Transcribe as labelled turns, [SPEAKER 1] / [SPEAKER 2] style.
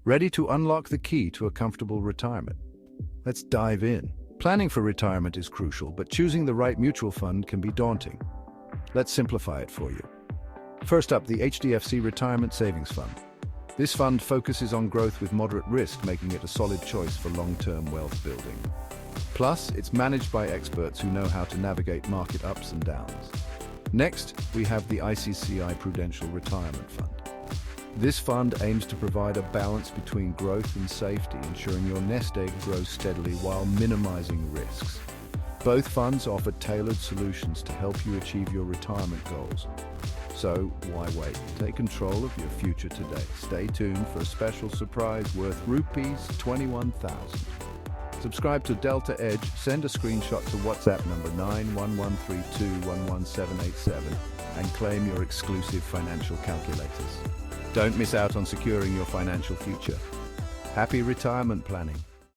[SPEAKER 1] Ready to unlock the key to a comfortable retirement? Let's dive in. Planning for retirement is crucial, but choosing the right mutual fund can be daunting. Let's simplify it for you. First up, the HDFC Retirement Savings Fund. This fund focuses on growth with moderate risk, making it a solid choice for long-term wealth building. Plus, it's managed by experts who know how to navigate market ups and downs. Next, we have the ICCI Prudential Retirement Fund. This fund aims to provide a balance between growth and safety, ensuring your nest egg grows steadily while minimizing risks. Both funds offer tailored solutions to help you achieve your retirement goals. So, why wait? Take control of your future today. Stay tuned for a special surprise worth rupees 21,000. Subscribe to Delta Edge, send a screenshot to WhatsApp number 91132118787 and claim your exclusive financial calculators. Don't miss out on securing your financial future. Happy retirement planning.